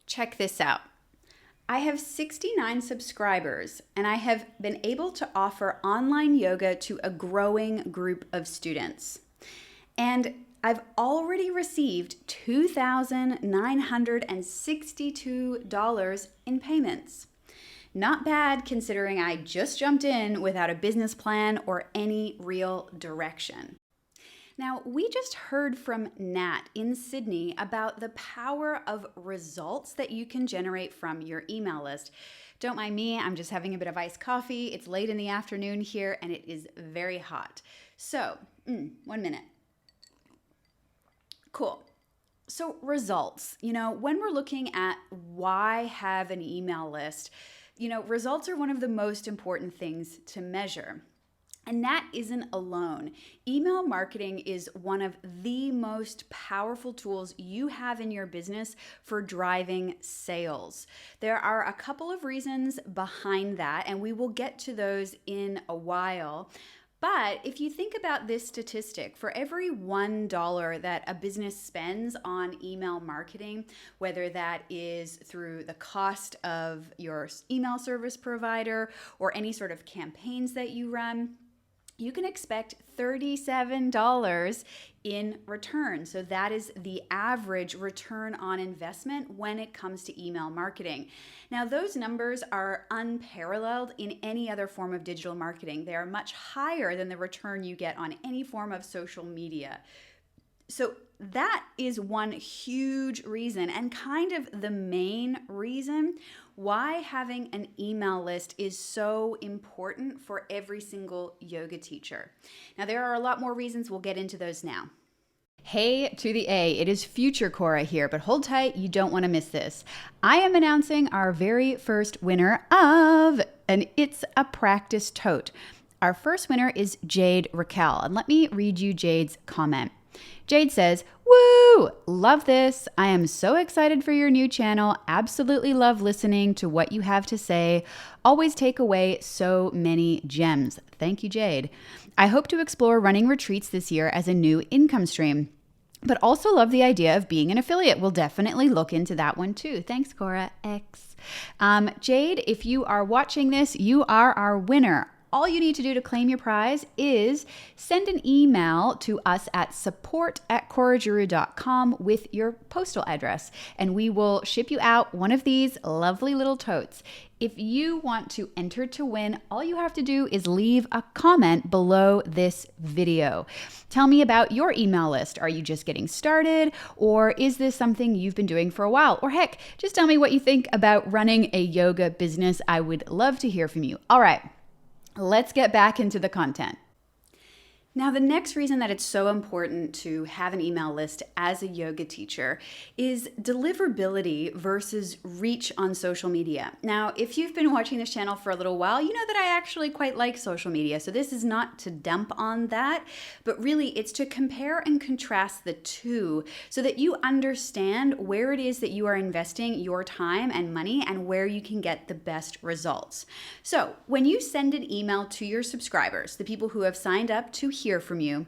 Check this out. I have 69 subscribers, and I have been able to offer online yoga to a growing group of students. And I've already received $2,962 in payments. Not bad considering I just jumped in without a business plan or any real direction. Now, we just heard from Nat in Sydney about the power of results that you can generate from your email list. Don't mind me, I'm just having a bit of iced coffee. It's late in the afternoon here and it is very hot. So, 1 minute. Cool. So results, when we're looking at why have an email list, results are one of the most important things to measure. And that isn't alone. Email marketing is one of the most powerful tools you have in your business for driving sales. There are a couple of reasons behind that, and we will get to those in a while. But if you think about this statistic, for every $1 that a business spends on email marketing, whether that is through the cost of your email service provider or any sort of campaigns that you run, you can expect $37 in return. So that is the average return on investment when it comes to email marketing. Now, those numbers are unparalleled in any other form of digital marketing. They are much higher than the return you get on any form of social media. So that is one huge reason, and kind of the main reason why having an email list is so important for every single yoga teacher. Now, there are a lot more reasons. We'll get into those now. Hey to the A, it is future Cora here, but hold tight, you don't want to miss this. I am announcing our very first winner of an It's a Practice Tote. Our first winner is Jade Raquel, and let me read you Jade's comment. Jade says, "Woo! Love this. I am so excited for your new channel. Absolutely love listening to what you have to say. Always take away so many gems." Thank you, Jade. I hope to explore running retreats this year as a new income stream, but also love the idea of being an affiliate. We'll definitely look into that one too. Thanks, Cora X. Jade, if you are watching this, you are our winner. All you need to do to claim your prize is send an email to us at support@coraguru.com with your postal address, and we will ship you out one of these lovely little totes. If you want to enter to win, all you have to do is leave a comment below this video. Tell me about your email list. Are you just getting started, or is this something you've been doing for a while? Or heck, just tell me what you think about running a yoga business. I would love to hear from you. All right. Let's get back into the content. Now, the next reason that it's so important to have an email list as a yoga teacher is deliverability versus reach on social media. Now, if you've been watching this channel for a little while, you know that I actually quite like social media. So this is not to dump on that, but really it's to compare and contrast the two so that you understand where it is that you are investing your time and money and where you can get the best results. So when you send an email to your subscribers, the people who have signed up to hear from you,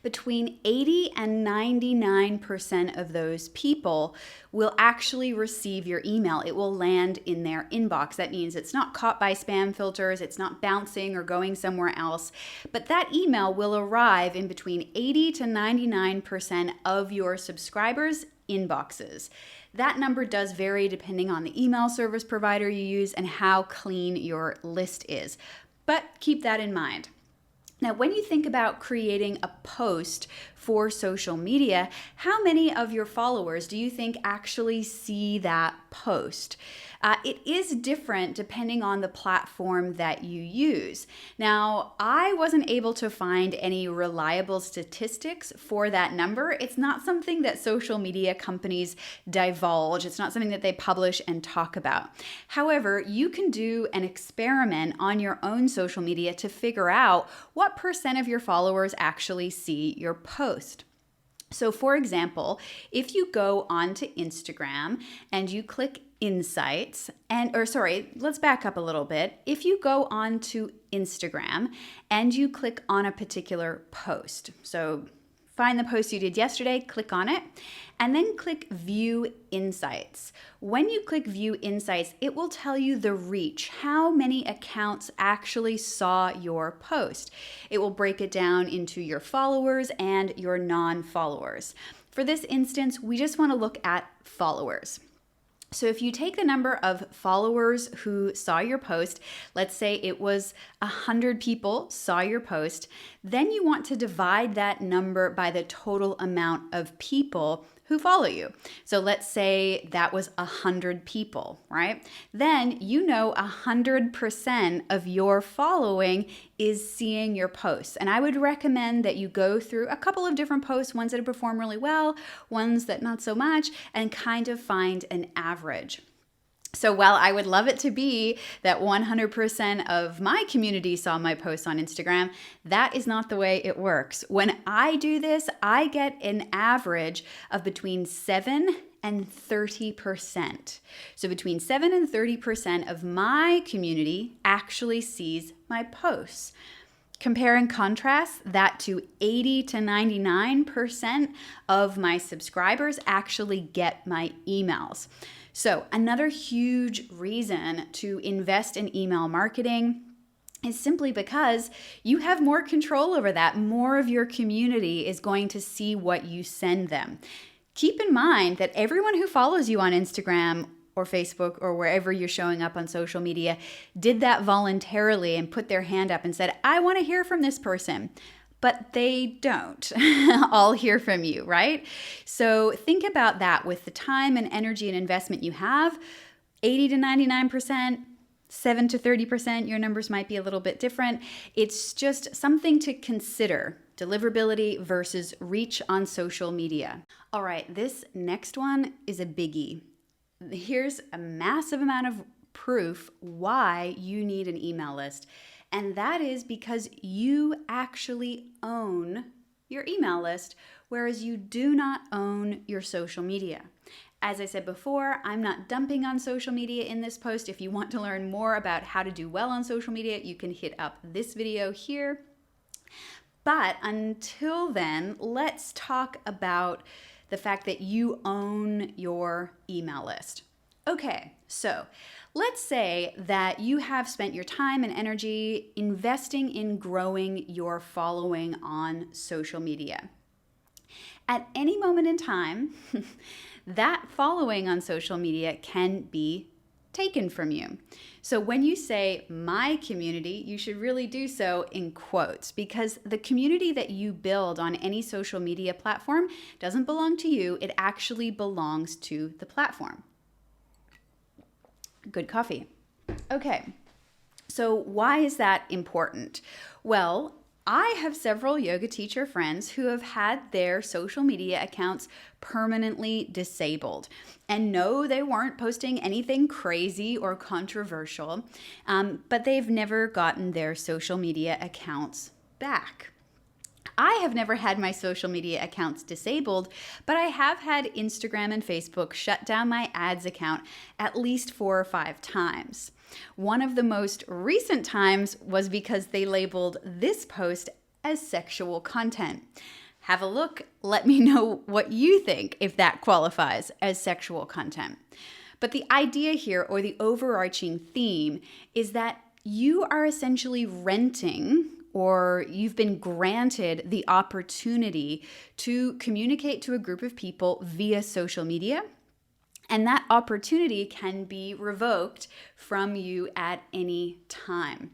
between 80 and 99% of those people will actually receive your email. It will land in their inbox. That means it's not caught by spam filters, it's not bouncing or going somewhere else, but that email will arrive in between 80 to 99% of your subscribers' inboxes. That number does vary depending on the email service provider you use and how clean your list is, but keep that in mind. Now, when you think about creating a post for social media, how many of your followers do you think actually see that post? It is different depending on the platform that you use. Now, I wasn't able to find any reliable statistics for that number. It's not something that social media companies divulge. It's not something that they publish and talk about. However, you can do an experiment on your own social media to figure out what percent of your followers actually see your post. So for example, if you go onto Instagram and you click Insights let's back up a little bit. If you go onto Instagram and you click on a particular post, so find the post you did yesterday, click on it, and then click View Insights. When you click View Insights, it will tell you the reach, how many accounts actually saw your post. It will break it down into your followers and your non-followers. For this instance, we just want to look at followers. So if you take the number of followers who saw your post, let's say it was 100 people saw your post, then you want to divide that number by the total amount of people who follow you. So let's say that was 100 people, right? Then you know 100% of your following is seeing your posts. And I would recommend that you go through a couple of different posts, ones that perform really well, ones that not so much, and kind of find an average. So while I would love it to be that 100% of my community saw my posts on Instagram, that is not the way it works. When I do this, I get an average of between 7 and 30%. So between 7 and 30% of my community actually sees my posts. Compare and contrast that to 80 to 99% of my subscribers actually get my emails. So another huge reason to invest in email marketing is simply because you have more control over that. More of your community is going to see what you send them. Keep in mind that everyone who follows you on Instagram or Facebook or wherever you're showing up on social media did that voluntarily and put their hand up and said, I want to hear from this person. But they don't all hear from you, right? So think about that with the time and energy and investment you have. 80 to 99%, 7 to 30%, your numbers might be a little bit different. It's just something to consider. Deliverability versus reach on social media. All right, this next one is a biggie. Here's a massive amount of proof why you need an email list. And that is because you actually own your email list, whereas you do not own your social media. As I said before, I'm not dumping on social media in this post. If you want to learn more about how to do well on social media, you can hit up this video here. But until then, let's talk about the fact that you own your email list. Okay, so let's say that you have spent your time and energy investing in growing your following on social media. At any moment in time, that following on social media can be taken from you. So when you say my community, you should really do so in quotes, because the community that you build on any social media platform doesn't belong to you. It actually belongs to the platform. Good coffee. Okay, so why is that important? Well, I have several yoga teacher friends who have had their social media accounts permanently disabled. And no, they weren't posting anything crazy or controversial, but they've never gotten their social media accounts back. I have never had my social media accounts disabled, but I have had Instagram and Facebook shut down my ads account at least 4 or 5 times. One of the most recent times was because they labeled this post as sexual content. Have a look, let me know what you think if that qualifies as sexual content. But the idea here, or the overarching theme, is that you are essentially renting, or you've been granted the opportunity to communicate to a group of people via social media. And that opportunity can be revoked from you at any time.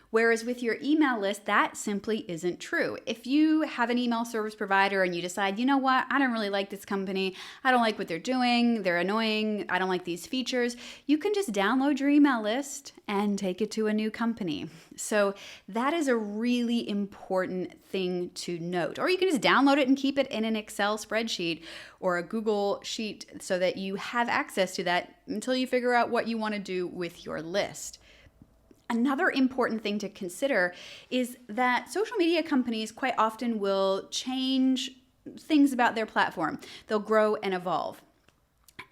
Whereas with your email list, that simply isn't true. If you have an email service provider and you decide, you know what, I don't really like this company, I don't like what they're doing, they're annoying, I don't like these features, you can just download your email list and take it to a new company. So that is a really important thing to note. Or you can just download it and keep it in an Excel spreadsheet or a Google Sheet so that you have access to that until you figure out what you want to do with your list. Another important thing to consider is that social media companies quite often will change things about their platform. They'll grow and evolve.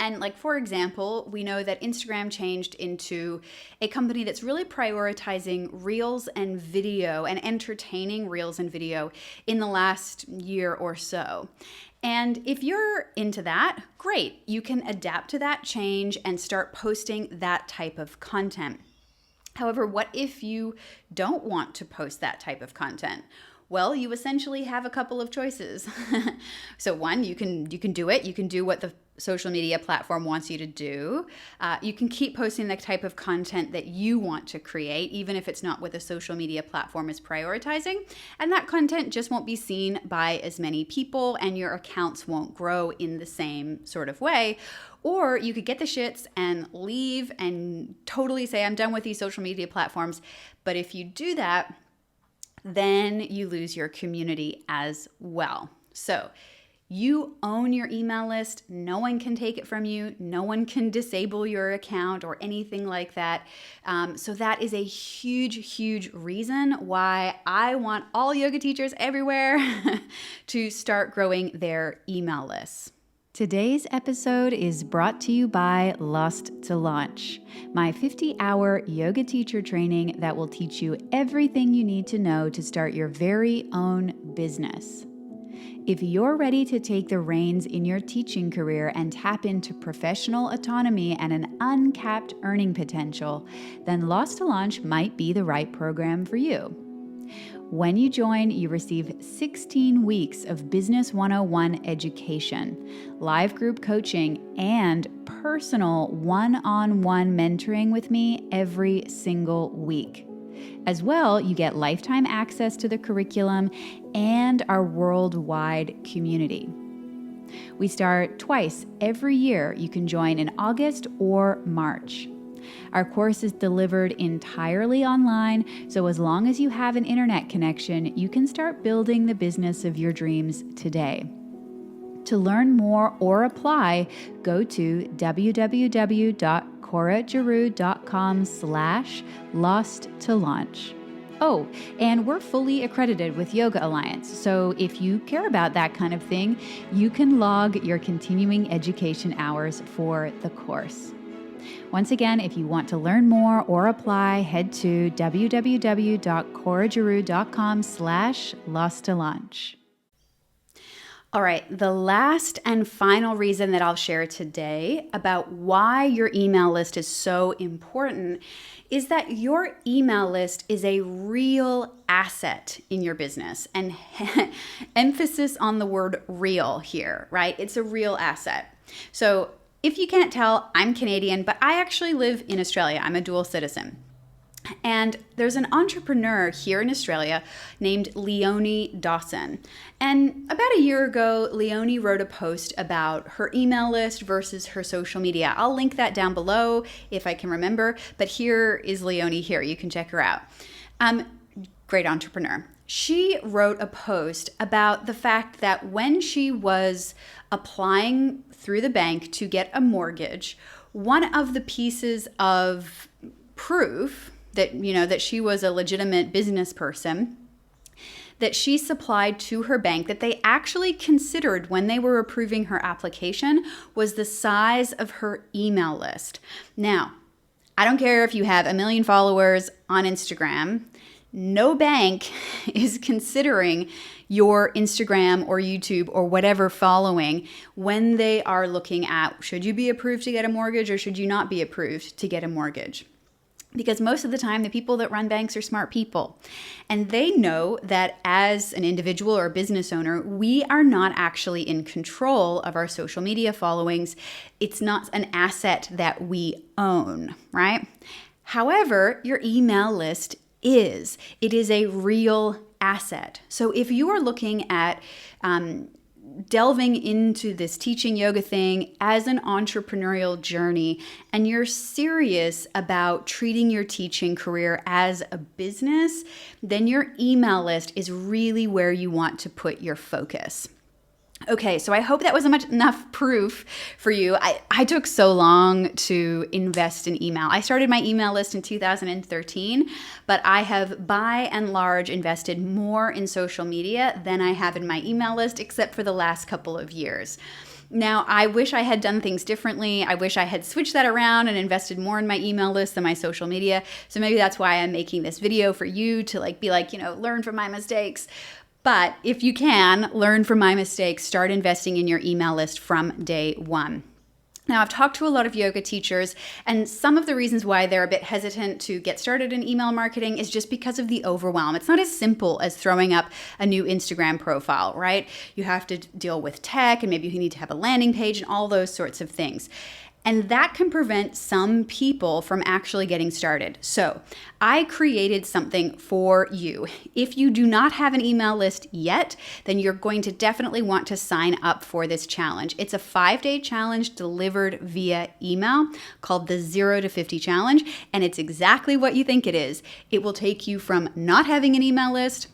And like, for example, we know that Instagram changed into a company that's really prioritizing reels and video and entertaining reels and video in the last year or so. And if you're into that, great. You can adapt to that change and start posting that type of content. However, what if you don't want to post that type of content? Well, you essentially have a couple of choices. So one, you can do it. You can do what the social media platform wants you to do. You can keep posting the type of content that you want to create, even if it's not what the social media platform is prioritizing. And that content just won't be seen by as many people, and your accounts won't grow in the same sort of way. Or you could get the shits and leave and totally say, I'm done with these social media platforms. But if you do that, then you lose your community as well. So you own your email list. No one can take it from you. No one can disable your account or anything like that. So that is a huge, huge reason why I want all yoga teachers everywhere to start growing their email lists. Today's episode is brought to you by Lost to Launch, my 50-hour yoga teacher training that will teach you everything you need to know to start your very own business. If you're ready to take the reins in your teaching career and tap into professional autonomy and an uncapped earning potential, then Lost to Launch might be the right program for you. When you join, you receive 16 weeks of Business 101 education, live group coaching, and personal one-on-one mentoring with me every single week. As well, you get lifetime access to the curriculum and our worldwide community. We start twice every year. You can join in August or March. Our course is delivered entirely online, so as long as you have an internet connection, you can start building the business of your dreams today. To learn more or apply, go to www.coragiroux.com/lost-to-launch. Oh, and we're fully accredited with Yoga Alliance, so if you care about that kind of thing, you can log your continuing education hours for the course. Once again, if you want to learn more or apply, head to www.coragiroux.com/lost-to-launch. All right, the last and final reason that I'll share today about why your email list is so important is that your email list is a real asset in your business. And emphasis on the word real here, right? It's a real asset. So if you can't tell, I'm Canadian, but I actually live in Australia. I'm a dual citizen. And there's an entrepreneur here in Australia named Leonie Dawson. And about a year ago, Leonie wrote a post about her email list versus her social media. I'll link that down below if I can remember, but here is Leonie here. You can check her out. Great entrepreneur. She wrote a post about the fact that when she was applying through the bank to get a mortgage, one of the pieces of proof that she was a legitimate business person that she supplied to her bank that they actually considered when they were approving her application was the size of her email list. Now, I don't care if you have 1 million followers on Instagram, no bank is considering your Instagram or YouTube or whatever following when they are looking at should you be approved to get a mortgage or should you not be approved to get a mortgage. Because most of the time, the people that run banks are smart people. And they know that as an individual or business owner, we are not actually in control of our social media followings. It's not an asset that we own, right? However, your email list is. It is a real asset. So if you are looking at delving into this teaching yoga thing as an entrepreneurial journey, and you're serious about treating your teaching career as a business, then your email list is really where you want to put your focus. Okay, so I hope that was enough proof for you. I took so long to invest in email. I started my email list in 2013, but I have by and large invested more in social media than I have in my email list, except for the last couple of years. Now, I wish I had done things differently. I wish I had switched that around and invested more in my email list than my social media. So maybe that's why I'm making this video for you to be like, learn from my mistakes. But if you can learn from my mistakes, start investing in your email list from day one. Now, I've talked to a lot of yoga teachers, and some of the reasons why they're a bit hesitant to get started in email marketing is just because of the overwhelm. It's not as simple as throwing up a new Instagram profile, right? You have to deal with tech, and maybe you need to have a landing page and all those sorts of things. And that can prevent some people from actually getting started. So I created something for you. If you do not have an email list yet, then you're going to definitely want to sign up for this challenge. It's a 5-day challenge delivered via email called the 0 to 50 challenge. And it's exactly what you think it is. It will take you from not having an email list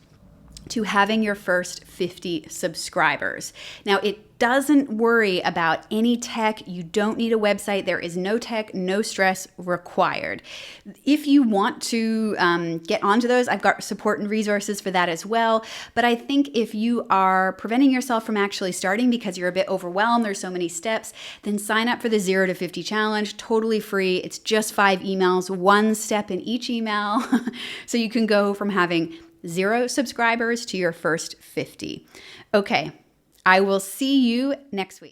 to having your first 50 subscribers. Now, it doesn't worry about any tech. You don't need a website. There is no tech, no stress required. If you want to get onto those, I've got support and resources for that as well. But I think if you are preventing yourself from actually starting because you're a bit overwhelmed, there's so many steps, then sign up for the 0 to 50 challenge, totally free. It's just 5 emails, 1 step in each email. So you can go from having 0 subscribers to your first 50. Okay, I will see you next week.